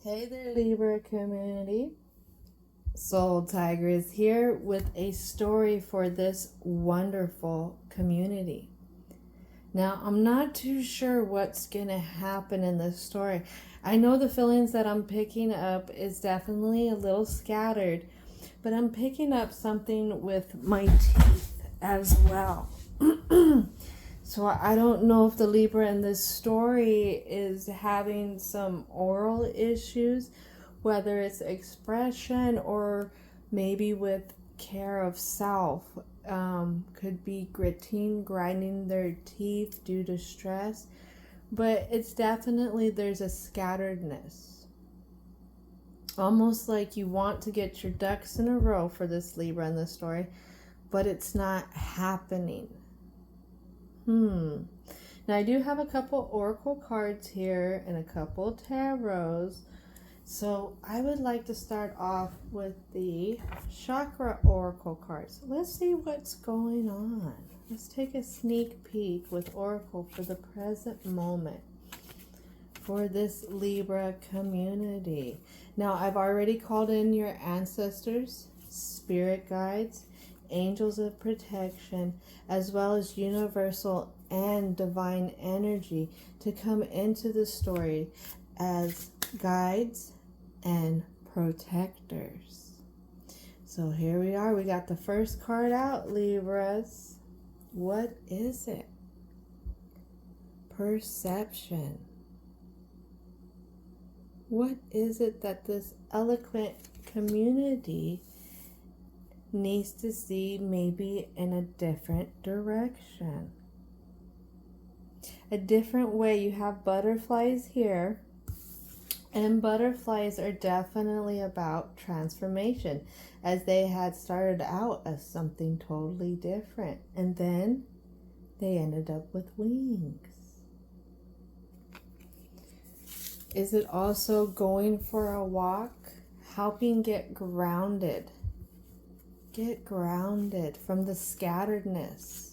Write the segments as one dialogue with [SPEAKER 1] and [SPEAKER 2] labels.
[SPEAKER 1] Hey there, Libra community. Soul Tiger is here with a story for this wonderful community. Now, I'm not too sure what's going to happen in this story. I know the feelings that I'm picking up is definitely a little scattered, but I'm picking up something with my teeth as well. So I don't know if the Libra in this story is having some oral issues, whether it's expression or maybe with care of self. Could be grinding their teeth due to stress, but it's definitely there's a scatteredness. Almost like you want to get your ducks in a row for this Libra in this story, but it's not happening. Now I do have a couple oracle cards here and a couple tarots. So I would like to start off with the chakra oracle cards. Let's see what's going on. Let's take a sneak peek with oracle for the present moment for this Libra community. Now I've already called in your ancestors, spirit guides, angels of protection, as well as universal and divine energy to come into the story as guides and protectors. So here we are. We got the first card out, Libras. What is it? Perception. What is it that this eloquent community needs to see maybe in a different direction? A different way. You have butterflies here, and butterflies are definitely about transformation, as they had started out as something totally different, and then they ended up with wings. Is it also going for a walk, helping get grounded? Get grounded from the scatteredness,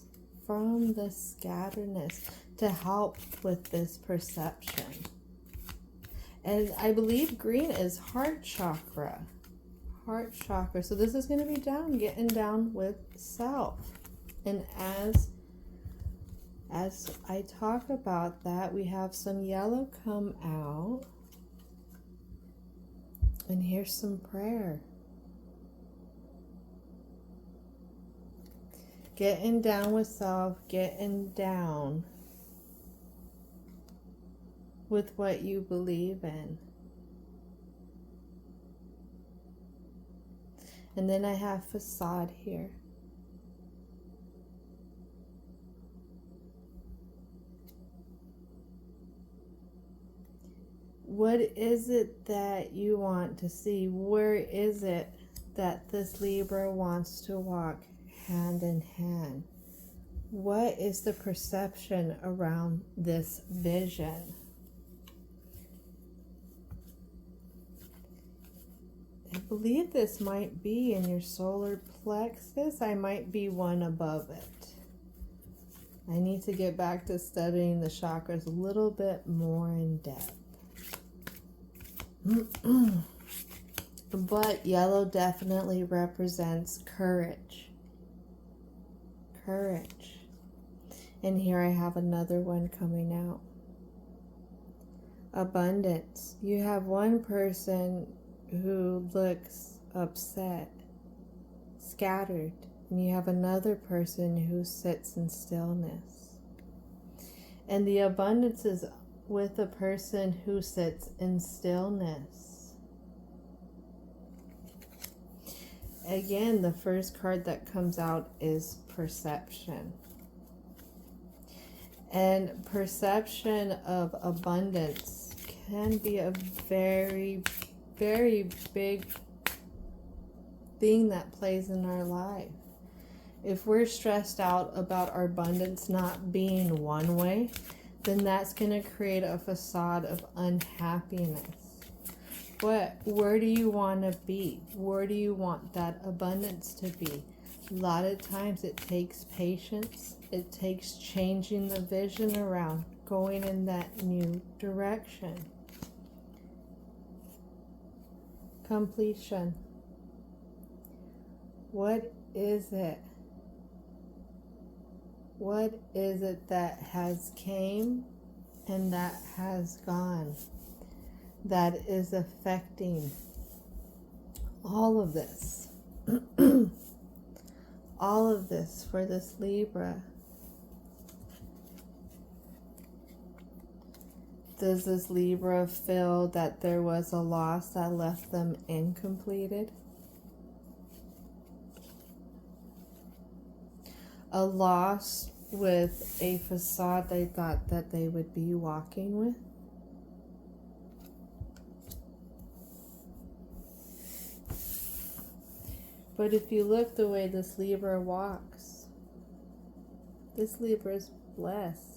[SPEAKER 1] to help with this perception. And I believe green is heart chakra. Heart chakra. So this is going to be getting down with self. And as I talk about that, we have some yellow come out. And here's some prayer. Getting down with self, getting down with what you believe in. And then I have facade here. What is it that you want to see? Where is it that this Libra wants to walk hand in hand? What is the perception around this vision? I believe this might be in your solar plexus. I might be one above it. I need to get back to studying the chakras a little bit more in depth. But yellow definitely represents courage. Courage. And here I have another one coming out. Abundance. You have one person who looks upset, scattered, and you have another person who sits in stillness. And the abundance is with a person who sits in stillness. Again, the first card that comes out is perception. And perception of abundance can be a very, very big thing that plays in our life. If we're stressed out about our abundance not being one way, then that's going to create a facade of unhappiness. Where do you want to be? Where do you want that abundance to be? A lot of times it takes patience. It takes changing the vision around, going in that new direction. completion. What is it? What is it that has came and that has gone, that is affecting all of this? All of this for this Libra. Does this Libra feel that there was a loss that left them incompleted? A loss with a facade they thought that they would be walking with? But if you look the way this Libra walks, this Libra is blessed.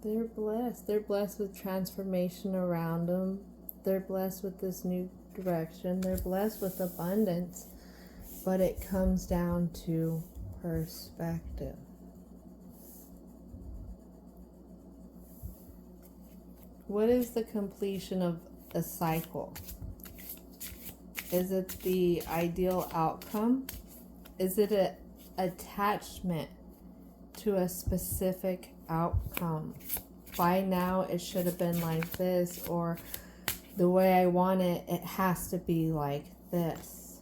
[SPEAKER 1] They're blessed. They're blessed with transformation around them. They're blessed with this new direction. They're blessed with abundance. But it comes down to perspective. What is the completion of a cycle? Is it the ideal outcome? Is it an attachment to a specific outcome? By now it should have been like this, or the way I want it, it has to be like this.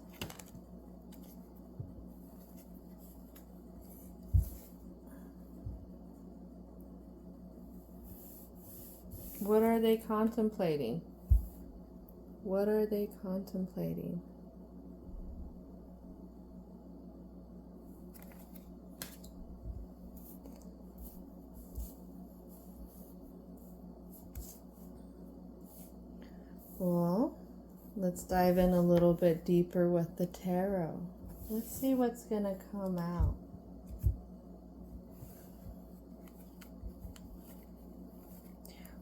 [SPEAKER 1] What are they contemplating? What are they contemplating? Well, let's dive in a little bit deeper with the tarot. Let's see what's going to come out.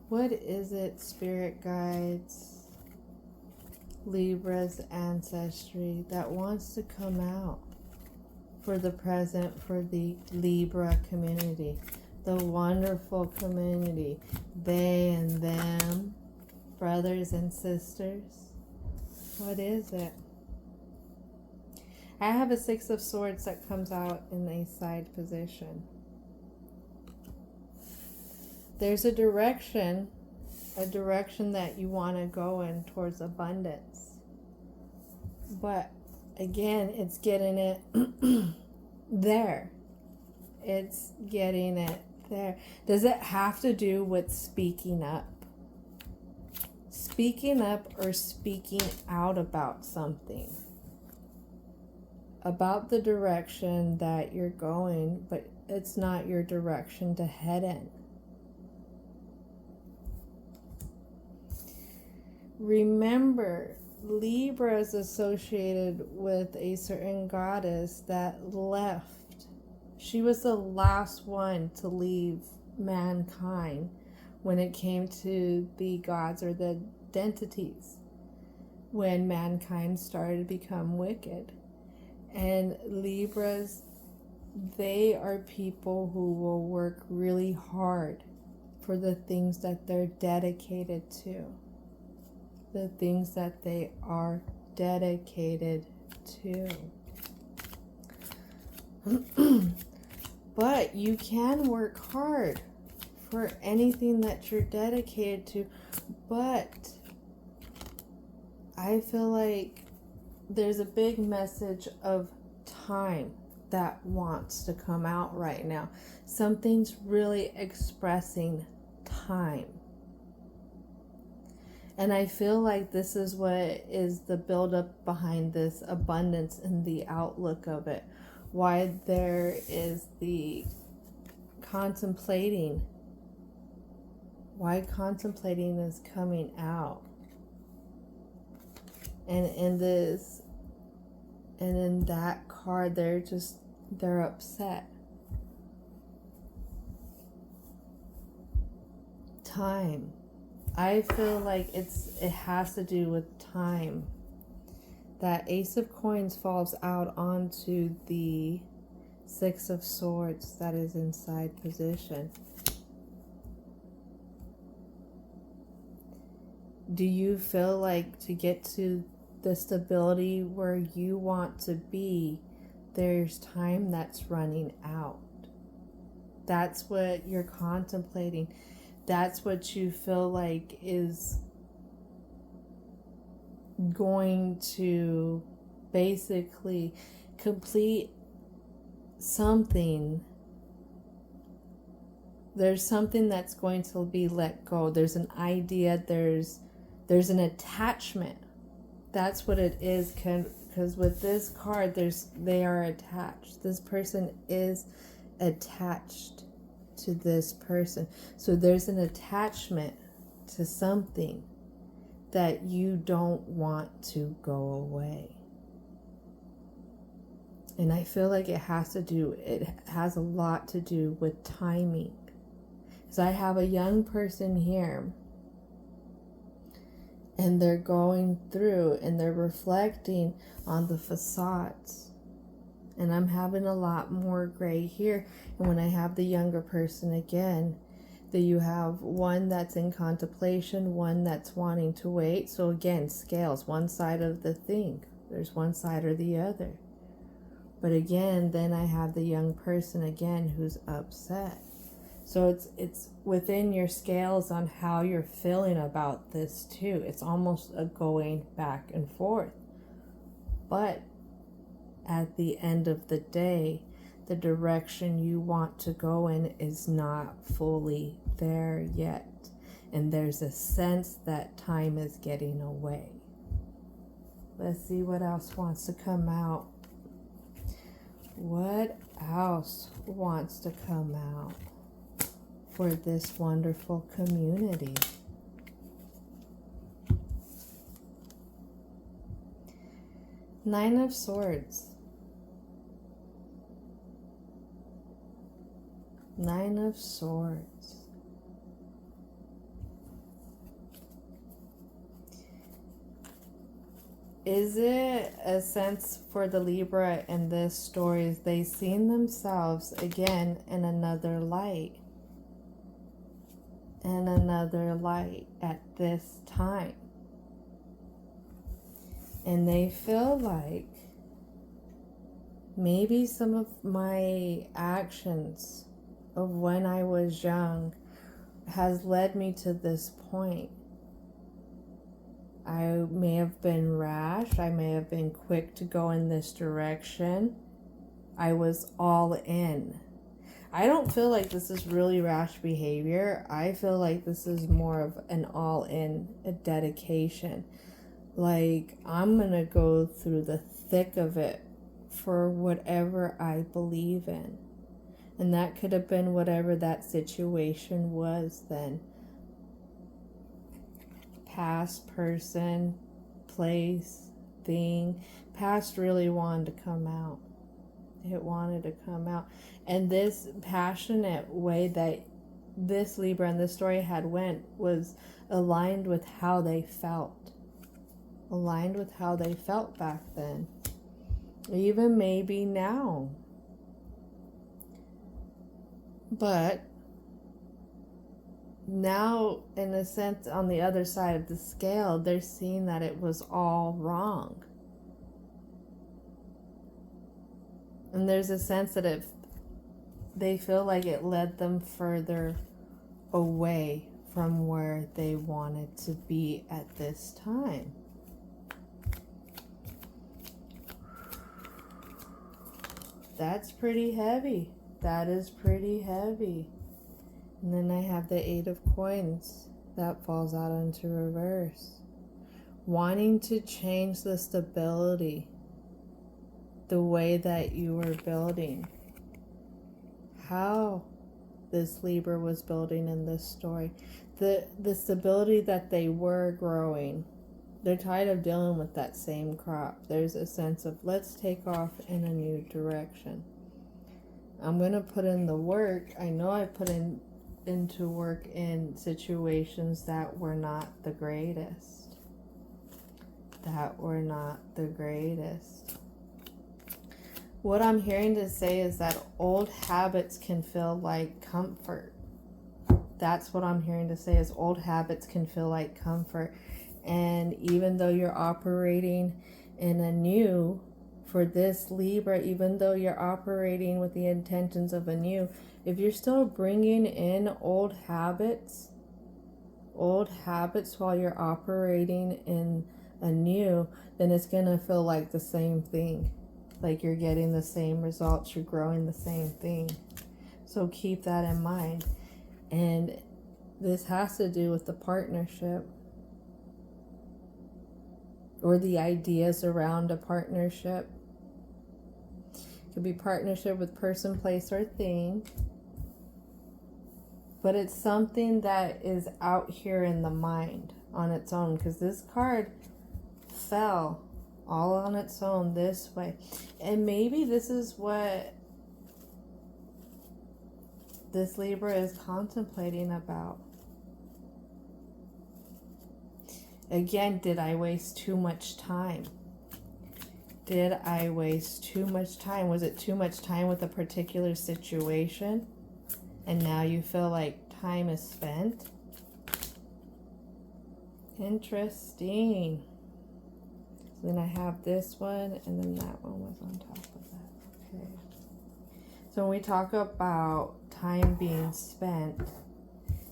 [SPEAKER 1] What is it, spirit guides, Libra's ancestry, that wants to come out for the present, for the Libra community, the wonderful community, they and them, brothers and sisters? What is it? I have a Six of Swords that comes out in a side position. There's a direction that you want to go in towards abundance. But again, it's getting it there. It's getting it there. Does it have to do with speaking up? Speaking up or speaking out about something. About the direction that you're going, but it's not your direction to head in. Remember, Libra is associated with a certain goddess that left. She was the last one to leave mankind when it came to the gods or the entities, when mankind started to become wicked. And Libras, they are people who will work really hard for the things that they're dedicated to. The things that they are dedicated to. But you can work hard for anything that you're dedicated to, but I feel like there's a big message of time that wants to come out right now. Something's really expressing time. And I feel like this is what is the buildup behind this abundance and the outlook of it. Why there is the contemplating. Why contemplating is coming out. And in this, and in that card, they're upset. Time. I feel like it has to do with time. That Ace of Coins falls out onto the Six of Swords that is in side position. Do you feel like to get to the stability where you want to be, there's time that's running out? That's what you're contemplating. That's what you feel like is going to basically complete something. There's something that's going to be let go. There's an idea, there's an attachment. That's what it is, because with this card, they are attached. This person is attached to this person. So there's an attachment to something that you don't want to go away. And I feel like it has a lot to do with timing. So I have a young person here, and they're going through and they're reflecting on the facades. And I'm having a lot more gray here. And when I have the younger person again, that you have one that's in contemplation, one that's wanting to wait. So again, scales, one side of the thing. There's one side or the other. But again, then I have the young person again who's upset. So it's within your scales on how you're feeling about this too. It's almost a going back and forth. But at the end of the day, the direction you want to go in is not fully there yet. And there's a sense that time is getting away. Let's see what else wants to come out. What else wants to come out for this wonderful community? Nine of Swords. Nine of Swords. Is it a sense for the Libra in this story is they seen themselves again in another light? And another light at this time. And they feel like maybe some of my actions of when I was young has led me to this point. I may have been rash. I may have been quick to go in this direction. I was all in. I don't feel like this is really rash behavior. I feel like this is more of an all in, a dedication. Like, I'm going to go through the thick of it for whatever I believe in. And that could have been whatever that situation was then. Past, person, place, thing. Past really wanted to come out. It wanted to come out. And this passionate way that this Libra and this story had went was aligned with how they felt. Aligned with how they felt back then. Even maybe now. But now, in a sense, on the other side of the scale, they're seeing that it was all wrong. And there's a sense that if they feel like it led them further away from where they wanted to be at this time. That's pretty heavy. That is pretty heavy. And then I have the Eight of Coins. That falls out into reverse. Wanting to change the stability. The way that you were building. How this Libra was building in this story. The stability that they were growing. They're tired of dealing with that same crop. There's a sense of let's take off in a new direction. I'm going to put in the work. I know I put into work in situations that were not the greatest. That were not the greatest. What I'm hearing to say is that old habits can feel like comfort. That's what I'm hearing to say, is old habits can feel like comfort. And even though you're operating in a new, for this Libra, even though you're operating with the intentions of a new, if you're still bringing in old habits while you're operating in a new, then it's going to feel like the same thing. Like you're getting the same results, you're growing the same thing. So keep that in mind. And this has to do with the partnership, or the ideas around a partnership. It could be partnership with person, place, or thing. But it's something that is out here in the mind on its own, because this card fell all on its own this way. And maybe this is what this Libra is contemplating about. Again, did I waste too much time? Did I waste too much time? Was it too much time with a particular situation? And now you feel like time is spent? Interesting. So then I have this one, and then that one was on top of that. Okay. So when we talk about time being spent,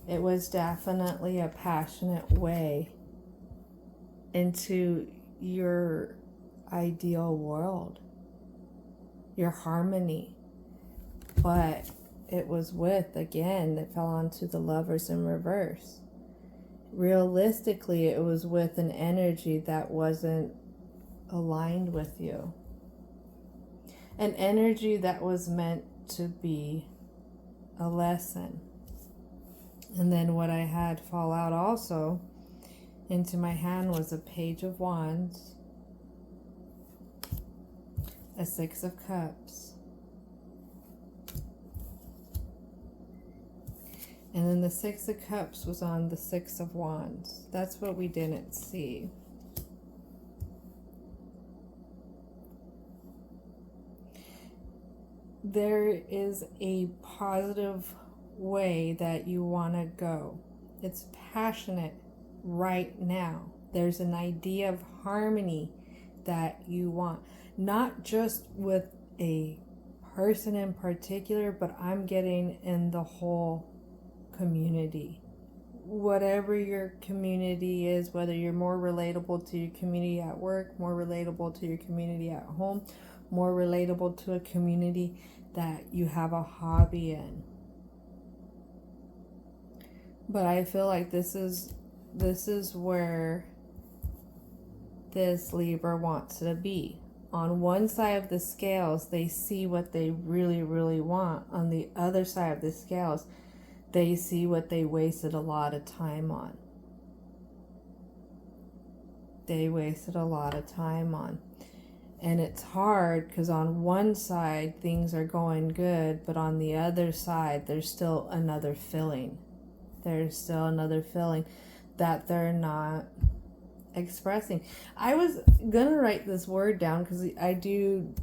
[SPEAKER 1] it was definitely a passionate way into your ideal world, your harmony. But it was with, again, it fell onto the Lovers in reverse. Realistically, it was with an energy that wasn't aligned with you. An energy that was meant to be a lesson. And then what I had fall out also into my hand was a Page of Wands, a Six of Cups, and then the Six of Cups was on the Six of Wands. That's what we didn't see. There is a positive way that you want to go. It's passionate right now. There's an idea of harmony that you want, not just with a person in particular, but I'm getting in the whole community. Whatever your community is, whether you're more relatable to your community at work, more relatable to your community at home, more relatable to a community that you have a hobby in. But I feel like this is where this Libra wants to be. On one side of the scales, they see what they really, really want. On the other side of the scales, they see what they wasted a lot of time on. They wasted a lot of time on. And it's hard because on one side, things are going good, but on the other side, there's still another feeling. There's still another feeling that they're not expressing. I was gonna write this word down because I do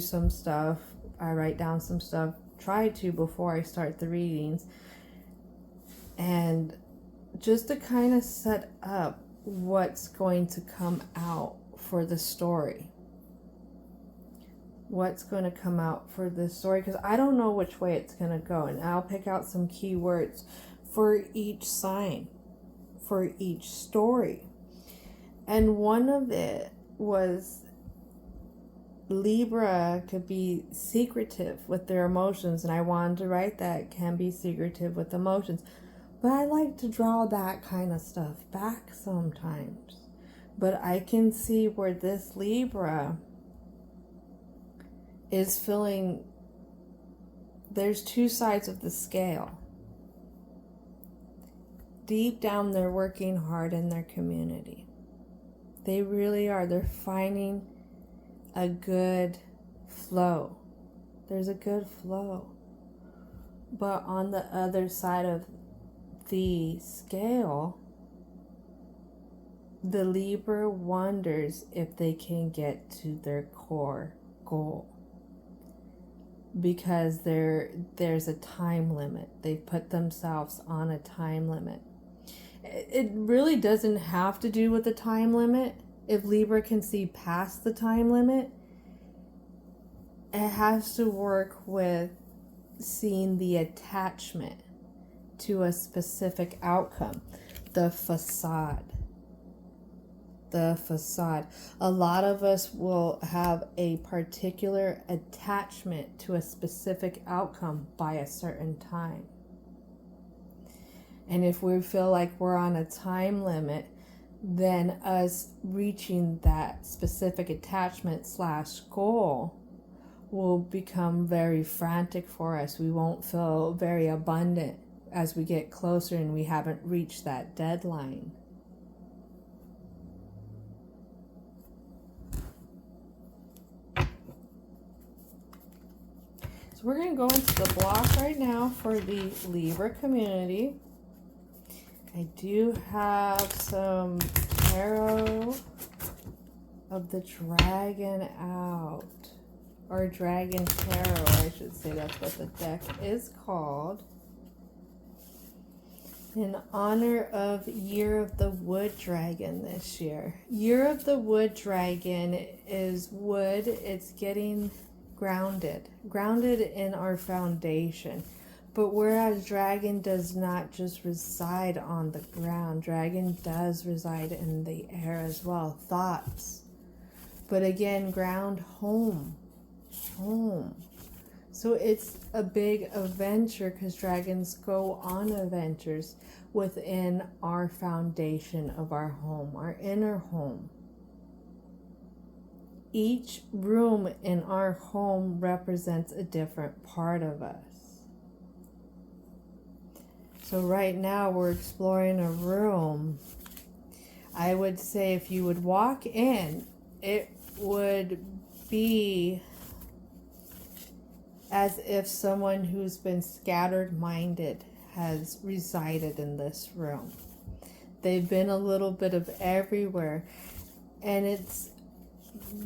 [SPEAKER 1] some stuff. I write down some stuff, try to, before I start the readings. And just to kind of set up what's going to come out for the story. What's going to come out for this story, because I don't know which way it's going to go. And I'll pick out some key words for each sign, for each story. And one of it was Libra could be secretive with their emotions. And I wanted to write that, can be secretive with emotions. But I like to draw that kind of stuff back sometimes. But I can see where this Libra is feeling there's two sides of the scale. Deep down, they're working hard in their community. They really are. They're finding a good flow. There's a good flow. But on the other side of the scale, the Libra wonders if they can get to their core goal. because there's a time limit. They've put themselves on a time limit. It really doesn't have to do with the time limit. If Libra can see past the time limit, it has to work with seeing the attachment to a specific outcome. The facade. The facade. A lot of us will have a particular attachment to a specific outcome by a certain time. And if we feel like we're on a time limit, then us reaching that specific attachment / goal will become very frantic for us. We won't feel very abundant as we get closer and we haven't reached that deadline. So we're going to go into the block right now for the Libra community. I do have some tarot of the dragon out, or dragon tarot, I should say. That's what the deck is called. In honor of Year of the Wood Dragon this year. Year of the Wood Dragon is wood. It's getting grounded in our foundation. But whereas dragon does not just reside on the ground, dragon does reside in the air as well. Thoughts. But again, ground home. So it's a big adventure because dragons go on adventures within our foundation of our home, our inner home. Each room in our home represents a different part of us. So right now we're exploring a room. I would say if you would walk in, it would be as if someone who's been scattered-minded has resided in this room. They've been a little bit of everywhere, and it's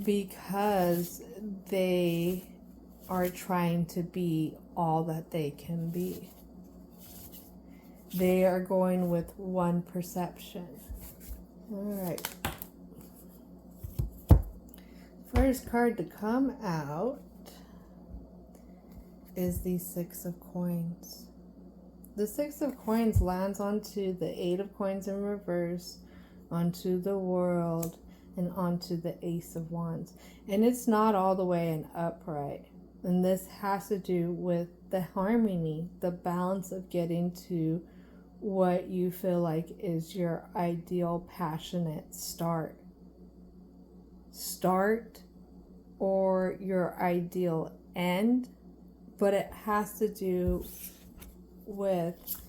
[SPEAKER 1] because they are trying to be all that they can be. They are going with one perception. All right. First card to come out is the Six of Coins. The Six of Coins lands onto the Eight of Coins in reverse, onto the World, and onto the Ace of Wands. And it's not all the way in upright. And this has to do with the harmony, the balance of getting to what you feel like is your ideal passionate start or your ideal end, but it has to do with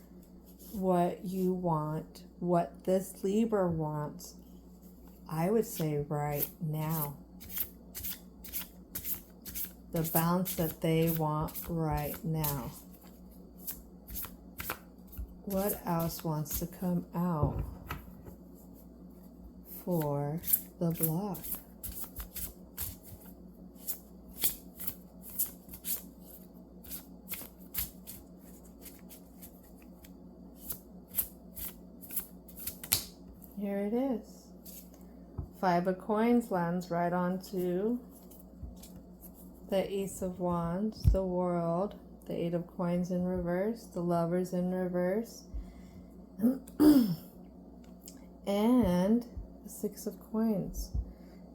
[SPEAKER 1] what you want, what this Libra wants, I would say right now. The balance that they want right now. What else wants to come out for the block? Here it is. Five of Coins lands right onto the Ace of Wands, the World, the Eight of Coins in reverse, the Lovers in reverse, and the Six of Coins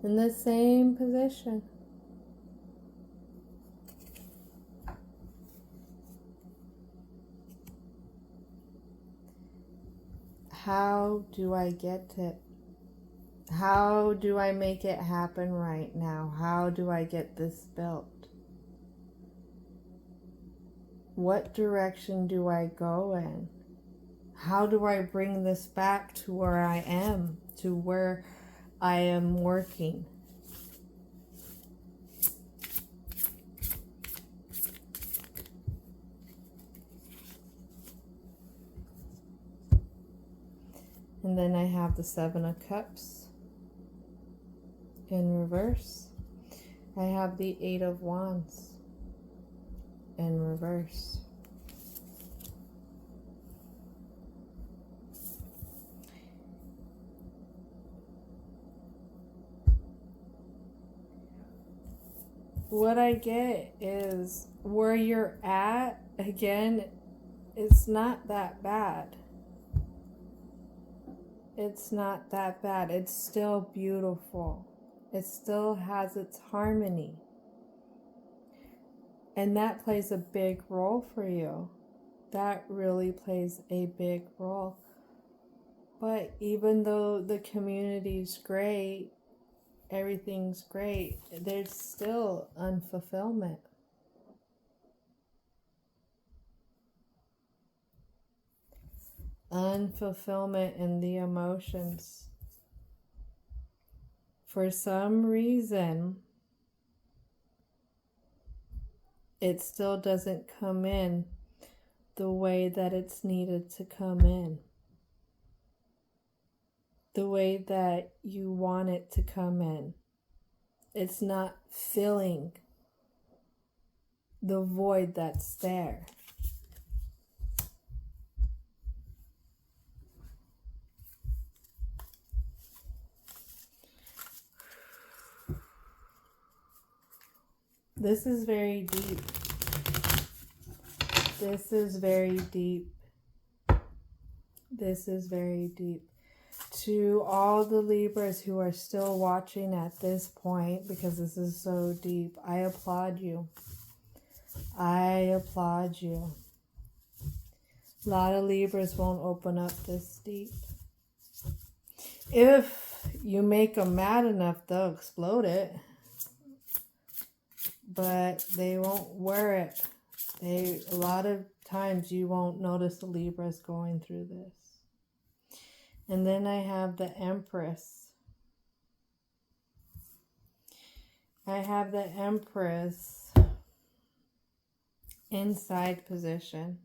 [SPEAKER 1] in the same position. How do I get it? How do I make it happen right now? How do I get this built? What direction do I go in? How do I bring this back to where I am, to where I am working? And then I have the Seven of Cups in reverse. I have the Eight of Wands in reverse. What I get is where you're at, again, it's not that bad. It's not that bad. It's still beautiful. It still has its harmony. And that plays a big role for you. That really plays a big role. But even though the community's great, everything's great, there's still unfulfillment. Unfulfillment in the emotions. For some reason, it still doesn't come in the way that it's needed to come in. The way that you want it to come in. It's not filling the void that's there. This is very deep. This is very deep. This is very deep. To all the Libras who are still watching at this point, because this is so deep, I applaud you. I applaud you. A lot of Libras won't open up this deep. If you make them mad enough, they'll explode it. But they won't wear it. A lot of times you won't notice the Libras going through this. And then I have the Empress. I have the Empress in side position.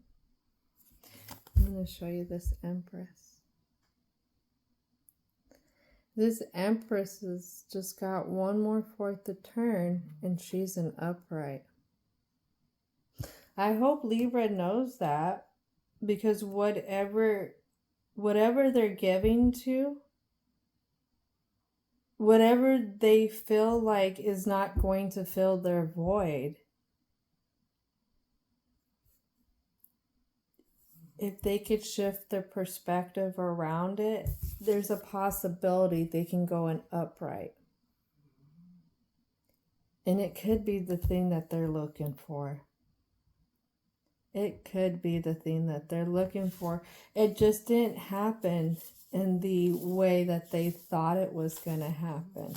[SPEAKER 1] I'm going to show you this Empress. This Empress has just got one more fourth to turn, and she's an upright. I hope Libra knows that, because whatever they're giving to, whatever they feel like is not going to fill their void, if they could shift their perspective around it, there's a possibility they can go in upright. And it could be the thing that they're looking for. It could be the thing that they're looking for. It just didn't happen in the way that they thought it was going to happen.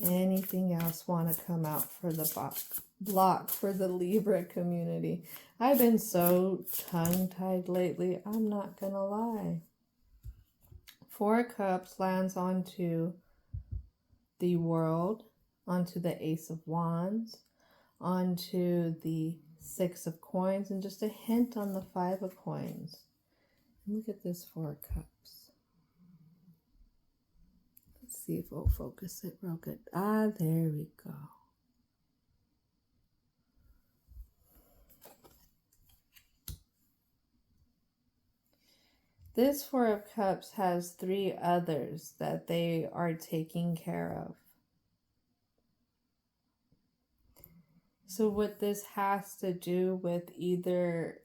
[SPEAKER 1] Anything else want to come out for the block for the Libra community? I've been so tongue-tied lately, I'm not going to lie. Four of Cups lands onto the World, onto the Ace of Wands, onto the Six of Coins, and just a hint on the Five of Coins. Look at this Four of Cups. Let's see if we'll focus it real good. Ah, there we go. This Four of Cups has three others that they are taking care of. So what this has to do with, either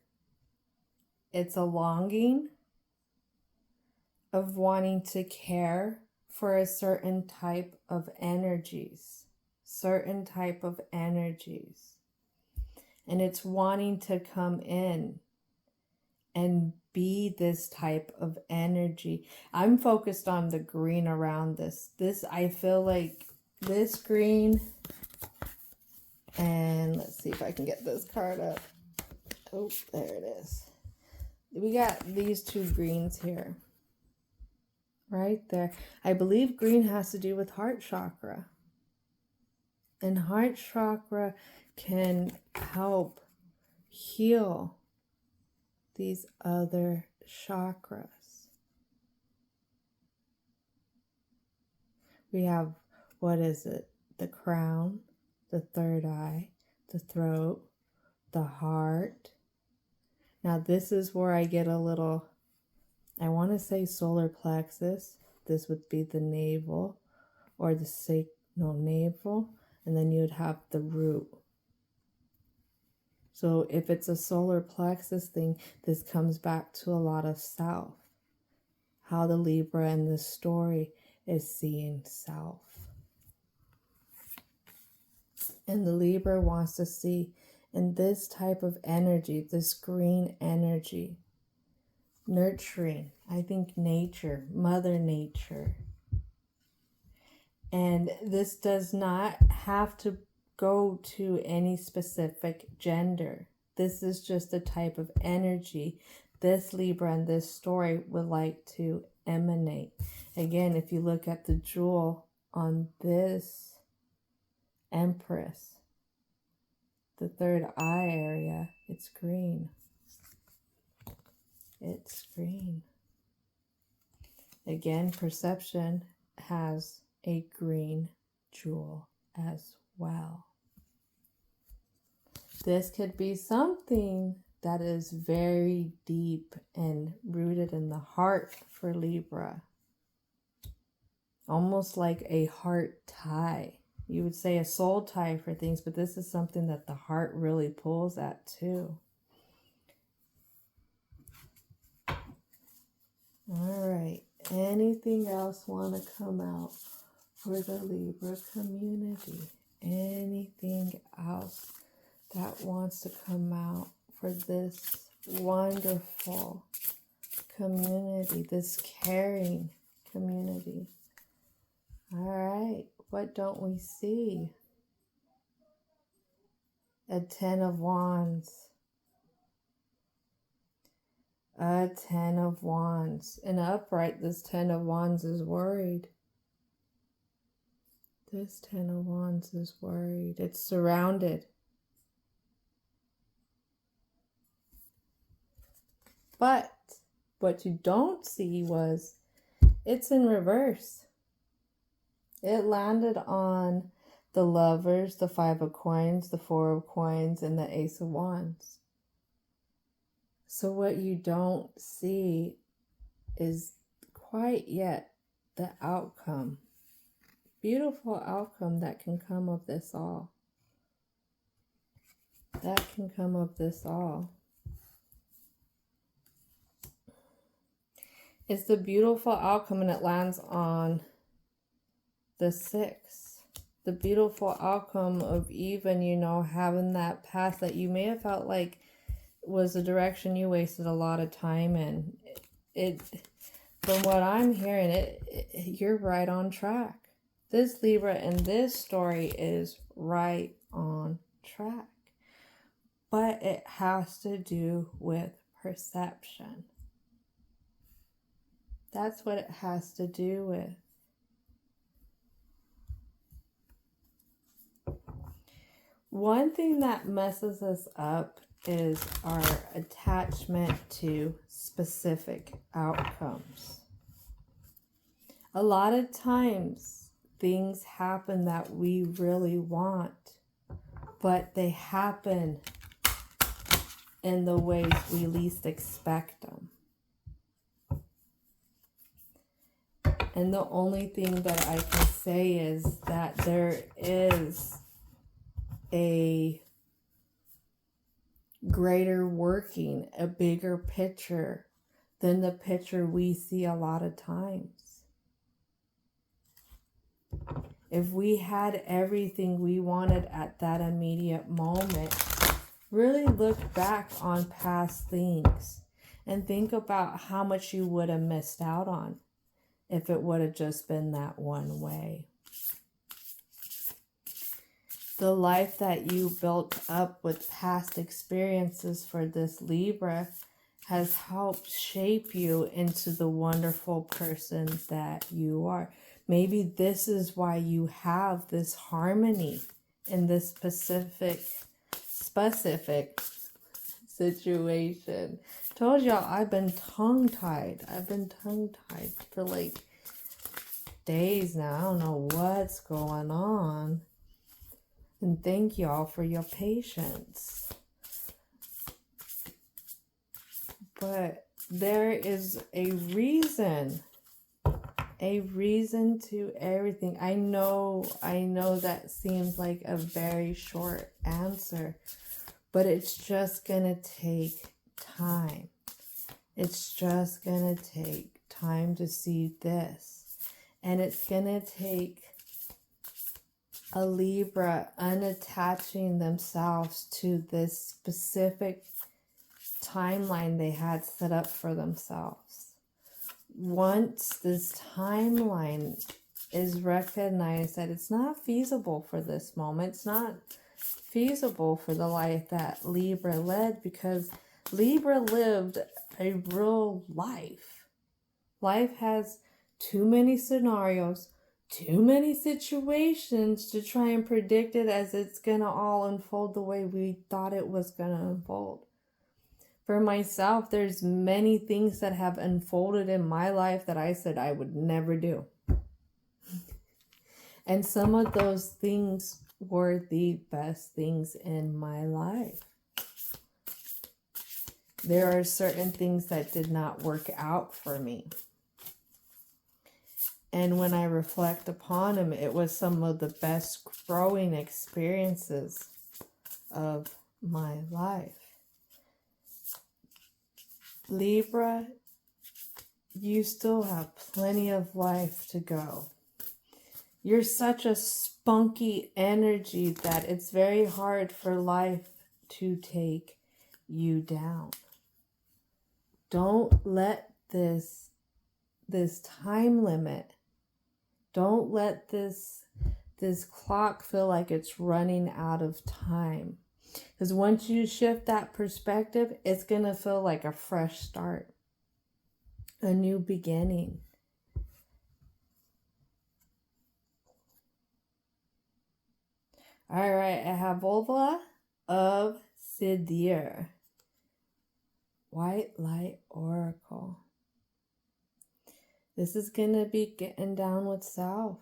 [SPEAKER 1] it's a longing of wanting to care for a certain type of energies. And it's wanting to come in and be this type of energy. I'm focused on the green around this. I feel like this green, and let's see if I can get this card up. Oh, there it is. We got these two greens here. Right there. I believe green has to do with heart chakra. And heart chakra can help heal these other chakras. We have, what is it? The crown, the third eye, the throat, the heart. Now this is where I get a little, I want to say solar plexus. This would be the navel or the navel, and then you would have the root. So if it's a solar plexus thing, this comes back to a lot of self. How the Libra in this story is seeing self. And the Libra wants to see in this type of energy, this green energy, nurturing, I think nature, Mother Nature. And this does not have to go to any specific gender. This is just a type of energy this Libra in this story would like to emanate. Again, if you look at the jewel on this Empress, the third eye area, it's green. It's green. Again, perception has a green jewel as well. This could be something that is very deep and rooted in the heart for Libra. Almost like a heart tie. You would say a soul tie for things, but this is something that the heart really pulls at too. All right. Anything else want to come out for the Libra community? Anything else that wants to come out for this wonderful community, this caring community? All right. What don't we see? A 10 of Wands. A 10 of Wands. In upright, this 10 of Wands is worried. This 10 of Wands is worried. It's surrounded. But what you don't see was it's in reverse. It landed on the Lovers, the 5 of Coins, the 4 of Coins, and the Ace of Wands. So what you don't see is quite yet the outcome. Beautiful outcome that can come of this all. That can come of this all. It's the beautiful outcome, and it lands on the 6. The beautiful outcome of even, having that path that you may have felt like was a direction you wasted a lot of time in. From what I'm hearing, you're right on track. This Libra in this story is right on track. But it has to do with perception. That's what it has to do with. One thing that messes us up is our attachment to specific outcomes. A lot of times things happen that we really want, but they happen in the ways we least expect them. And the only thing that I can say is that there is a greater working, a bigger picture than the picture we see a lot of times. If we had everything we wanted at that immediate moment, really look back on past things and think about how much you would have missed out on if it would have just been that one way. The life that you built up with past experiences for this Libra has helped shape you into the wonderful person that you are. Maybe this is why you have this harmony in this specific situation. Told y'all I've been tongue-tied. For like days now. I don't know what's going on. And thank you all for your patience. But there is a reason to everything. I know that seems like a very short answer, but it's just gonna take time. It's just gonna take time to see this. And it's gonna take a Libra unattaching themselves to this specific timeline they had set up for themselves. Once this timeline is recognized that it's not feasible for this moment, it's not feasible for the life that Libra led, because Libra lived a real life. Life has too many scenarios, too many situations to try and predict it as it's going to all unfold the way we thought it was going to unfold. For myself, there's many things that have unfolded in my life that I said I would never do. And some of those things were the best things in my life. There are certain things that did not work out for me. And when I reflect upon them, it was some of the best growing experiences of my life. Libra, you still have plenty of life to go. You're such a spunky energy that it's very hard for life to take you down. Don't let this time limit, don't let this clock feel like it's running out of time. Because once you shift that perspective, it's going to feel like a fresh start, a new beginning. All right, I have Volva of Sidir. White Light Oracle. This is going to be getting down with self.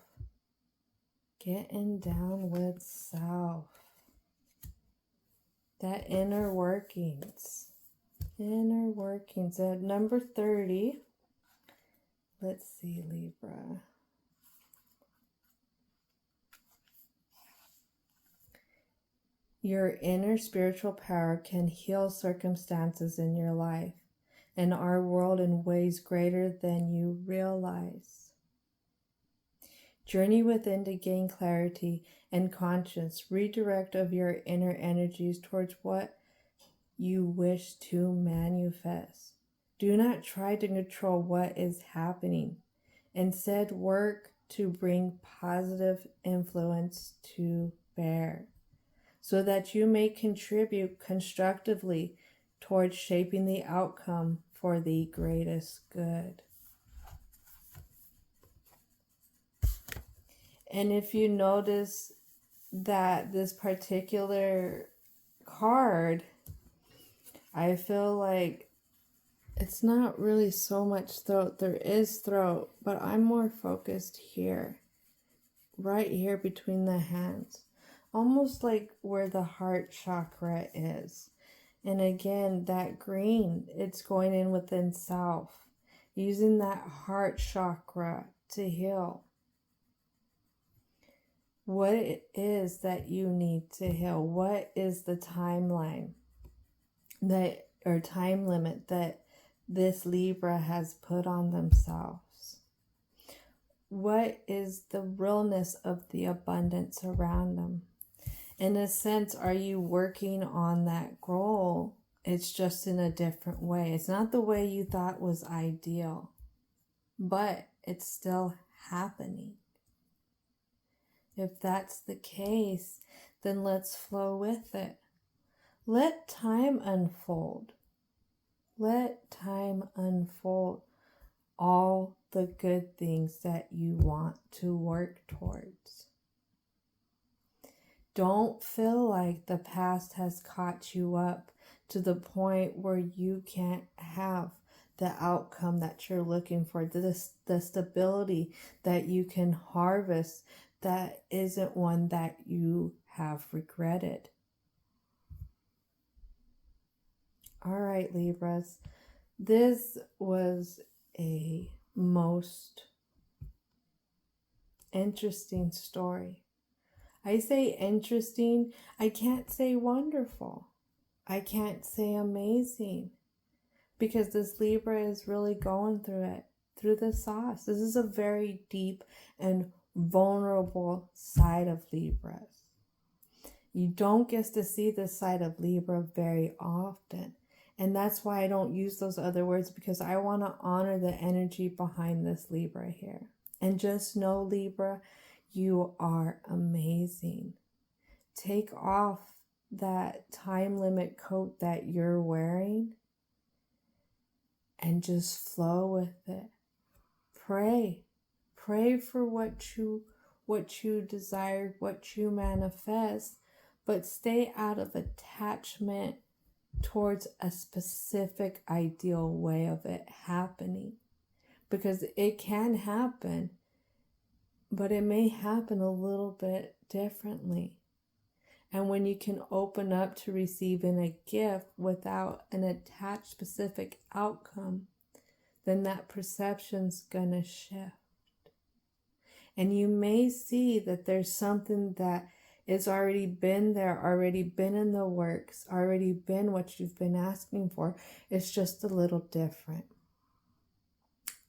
[SPEAKER 1] Getting down with self. That inner workings. Inner workings. At number 30. Let's see, Libra. Your inner spiritual power can heal circumstances in your life and our world in ways greater than you realize. Journey within to gain clarity and conscience. Redirect of your inner energies towards what you wish to manifest. Do not try to control what is happening. Instead, work to bring positive influence to bear, so that you may contribute constructively towards shaping the outcome for the greatest good. And if you notice that this particular card, I feel like it's not really so much throat. There is throat, but I'm more focused here, right here between the hands. Almost like where the heart chakra is. And again, that green, it's going in within self, using that heart chakra to heal. What it is that you need to heal. What is the timeline or time limit that this Libra has put on themselves? What is the realness of the abundance around them? In a sense, are you working on that goal? It's just in a different way. It's not the way you thought was ideal, but it's still happening. If that's the case, then let's flow with it. Let time unfold. Let time unfold all the good things that you want to work towards. Don't feel like the past has caught you up to the point where you can't have the outcome that you're looking for, the stability that you can harvest that isn't one that you have regretted. All right, Libras, this was a most interesting story. I say interesting, I can't say wonderful. I can't say amazing, because this Libra is really going through it, through the sauce. This is a very deep and vulnerable side of Libras. You don't get to see this side of Libra very often. And that's why I don't use those other words, because I want to honor the energy behind this Libra here. And just know, Libra, you are amazing. Take off that time limit coat that you're wearing and just flow with it. Pray. Pray for what you desire, what you manifest, but stay out of attachment towards a specific ideal way of it happening. Because it can happen, but it may happen a little bit differently. And when you can open up to receiving a gift without an attached specific outcome, then that perception's gonna shift. And you may see that there's something that is already been there, already been in the works, already been what you've been asking for. It's just a little different.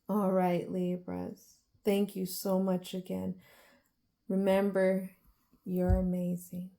[SPEAKER 1] All right, Libras. Thank you so much again. Remember, you're amazing.